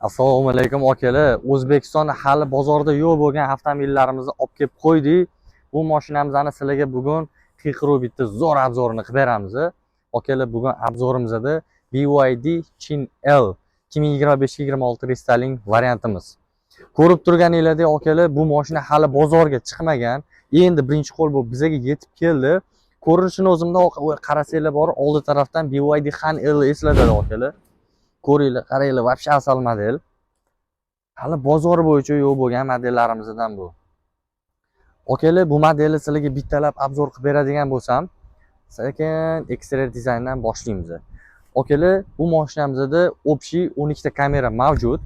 Assalomu alaykum akalar. O'zbekistonda hali bozorda yo'q bo'lgan avtomobillarimizni olib kelib qo'ydik. Bu mashinamizni sizlarga bugun qiyiqroq bitta zo'r obzorini qilib beramiz. Akalar, bugun obzorimizda BYD Chin L 2025-26 restyling variantimiz. Ko'rib turganinglardek akalar, bu mashina hali bozorga chiqmagan. Endi birinchi qo'l bo'lib bizga yetib keldi. Ko'rinishini o'zimda qarasanglar bor, oldi tarafdan BYD Han L eslatadi akalar. Ko'ringlar, qaranglar, вообще asal model. Hali bozor bo'yicha yo'q bo'lgan modellarimizdan bu. Okalar, bu modelni sizlarga bittalab obzor qilib beradigan bo'lsam, sekin eksterior dizayndan boshlaymiz. Okalar, bu mashinamizda общий 12 ta kamera mavjud.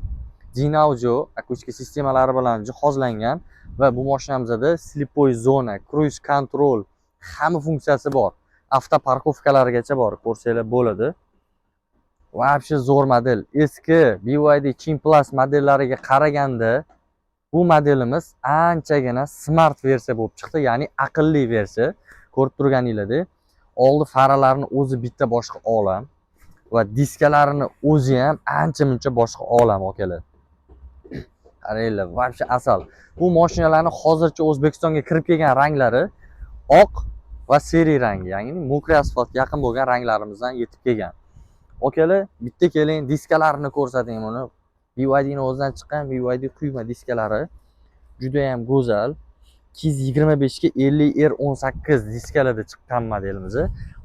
Dynaudio akustik sistemalari bilan jihozlangan va bu mashinamizda slipoy zona, cruise control hamma funksiyasi bor. Avtoparkovkalarigacha bor, ko'rsanglar bo'ladi. Вообще zo'r model. Eski BYD Chin Plus modellariga qaraganda bu modelimiz anchagina smart versiya bo'lib chiqdi, ya'ni aqlli versiya. Ko'rib turganinglardek, oldi faralarini o'zi bitta boshqa olam va diskalarini o'zi ham ancha-muncha boshqa olam akalar. Qaranglar, вообще asal. Bu mashinalarning hozircha O'zbekistonga kirib kelgan ranglari oq va seri rangi, ya'ni mokriy asfaltga yaqin bo'lgan ranglarimizdan yetib kelgan. Okalar, bitta keling diskalarini ko'rsating buni. BYD ning o'zidan chiqqan BYD quyma diskalari juda ham go'zal. 225 ga 50R18 diskalarda chiqqan modelimiz.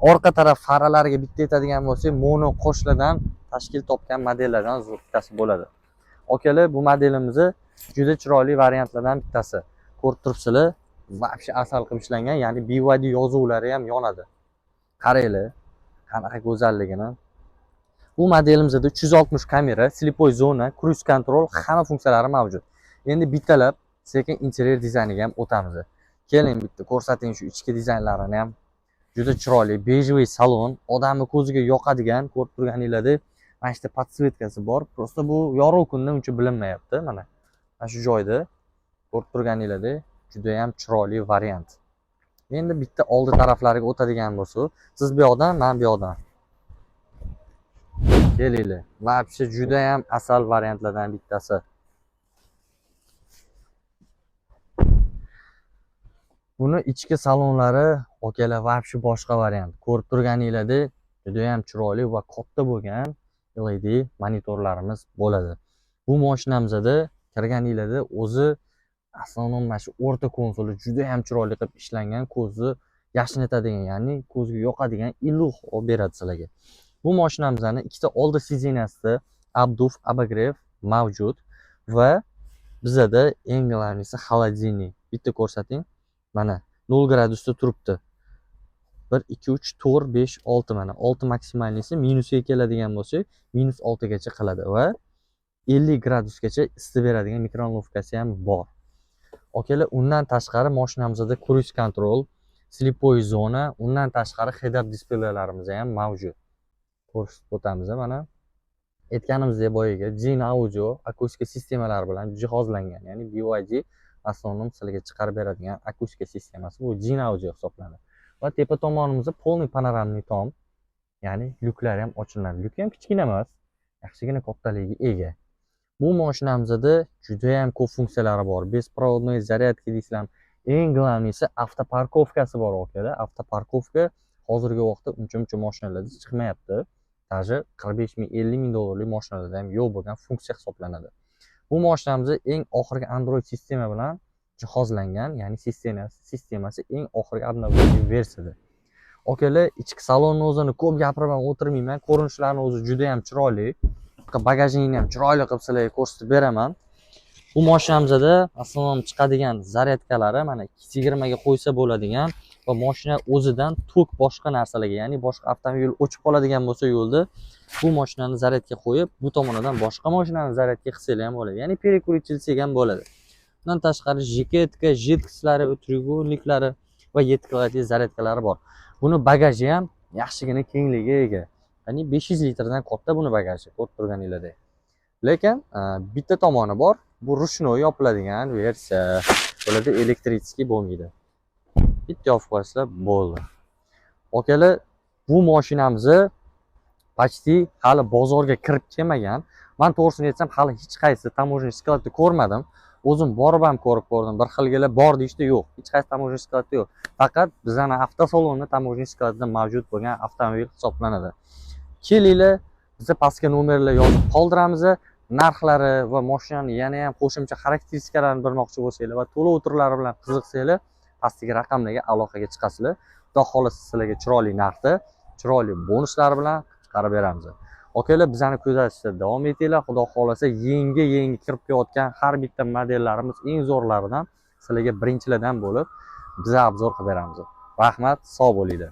Orqa taraf faralariga bitta aytadigan bo'lsak, mono qo'shlardan tashkil topgan modellardan bittasi bo'ladi. Okalar, bu modelimiz juda chiroyli variantlardan bittasi. Ko'rib turibsizlar, вообще asal qilib ishlangan, ya'ni BYD yozuvlari ham yonadi. Qaranglar, qanaqa go'zalligini. Bu modelimizda 360 kamera, slipoy zona, cruise control hamma funksiyalari mavjud. Endi bittalab sekin interior dizayniga ham o'tamiz. Keling bitta ko'rsating shu ichki dizaynlarini ham. Juda chiroyli, bejvoy salon, odamni ko'ziga yoqadigan, ko'rib turganinglardek, mana shu podsvetkasi bor. Prosta bu yorug' kunda uncha bilinmayapti, mana. Mana shu joyda ko'rib turganinglardek, juda ham chiroyli variant. Endi bitta oldi taraflariga o'tadigan bo'lsa, siz bu yoqdan, men bu yoqdan. Kelinglar, вообще juda ham asal variantlardan bittasi. Buni ichki salonlari okalar вообще boshqa variant. Ko'rib turganinglardek, juda ham chiroyli va katta bo'lgan LED monitorlarimiz bo'ladi. Bu mashinamizda kirganinglarda o'zi asosiy mana shu o'rta konsoli juda ham chiroyli qilib ishlangan, ko'zni yashnatadigan, ya'ni ko'zga yoqadigan iluh olib beradi sizlarga. Bu mashinamizning ikkita oldi sidenasida abduf, abagrev mavjud va bizada eng g'alamisi холодильник. Bitta ko'rsating. Mana 0 gradusda turibdi. 1 2 3 4 5 6 mana 6 maksimalnisi minusga keladigan bo'lsa, -6 gacha qiladi va 50 gradusgacha isitib beradigan mikronovkasi ham bor. Okalar, undan tashqari mashinamizda cruise control, slipoy zona, undan tashqari head-up displeylarimiz ham mavjud. Ko'rsatib o'tamiz mana. Aytganimizdek boyaga Dynaudio akustik sistemalar bilan jihozlangan, ya'ni BYD asosiy sizlarga chiqarib beradigan akustik sistemasi bu Dynaudio hisoblanadi. Va tepa tomonimizda polniy panoramli tom, ya'ni lyuklari ham ochiladi. Lyuk ham kichkina emas, yaxshigina kattaligiga ega. Bu mashinamizda juda ham ko'p funksiyalari bor. Беспроводной zaryadka deysizlar. Eng g'alamlisi avtoparkovkasi bor akalar. Avtoparkovka hozirgi vaqtda uncha mashinalarda chiqmayapti. Даже 45 ming 50 ming dollarlik mashinalarda ham yo'q bo'lgan funksiya hisoblanadi. Bu mashinamiz eng oxirgi Android sistema bilan jihozlangan, ya'ni sistemasi eng oxirgi обновление versiyada. Okalar, ichki salonni o'zini ko'p gapirib o'tirmayman. Ko'rinishlarini o'zi juda ham chiroyli. Bagajini ham chiroyli qilib sizlarga ko'rsatib beraman. Bu mashinamizda asosan chiqadigan zaryadkalari mana 220 ga qo'ysa bo'ladigan va mashina o'zidan tok boshqa narsalarga, ya'ni boshqa avtomobil o'chib qoladigan bo'lsa yo'lda, bu mashinani zaryadga qo'yib, bu tomonidan boshqa mashinani zaryadga qilsa ham bo'ladi. Ya'ni перекрутилsa ham bo'ladi. Bundan tashqari jiketka, jetkislari, треугольниклari va 7 kilovatli zaryadkalari bor. Buni bagaji ham yaxshigina kengligiga ega. Ya'ni 500 litrdan katta buni bagaji, ko'rib turganinglardek. Lekin bitta tomoni bor, bu rushnoy yopiladigan versiya. Bularda elektrический bo'lmaydi. Bitta yopib qo'ysizlar bo'ldi. Okalar, bu mashinamiz почти hali bozorga kirib kelmagan Men to'g'risini aytsam, hali hech qaysi tamojenniy skladni ko'rmadim. O'zim borib ham ko'rib ko'rdim. Bir xilgina bor deyishdi, yo'q. Hech qaysi tamojenniy skladda yo'q. Faqat bizning avtosalonda tamojenniy skladda mavjud bo'lgan avtomobil hisoblanadi. Kelinglar, biz pastga nomerlar yozib qoldiramiz. Narxlari va mashinani yana ham qo'shimcha xarakteristikalarni bilmoqchi bo'lsanglar va to'lov turlari bilan qiziqsanglar, pastdagi raqamlarga aloqaga chiqasizlar. Xudo xolasa sizlarga chiroyli narxda, chiroyli bonuslar bilan chiqarib beramiz. Okalar, bizani kuzatishda davom etinglar. Xudo xolasa yangi kirib kelayotgan har bitta modellarimiz eng zo'rlaridan sizlarga birinchilardan bo'lib biz obzor qilib beramiz. Rahmat, sog' bo'linglar.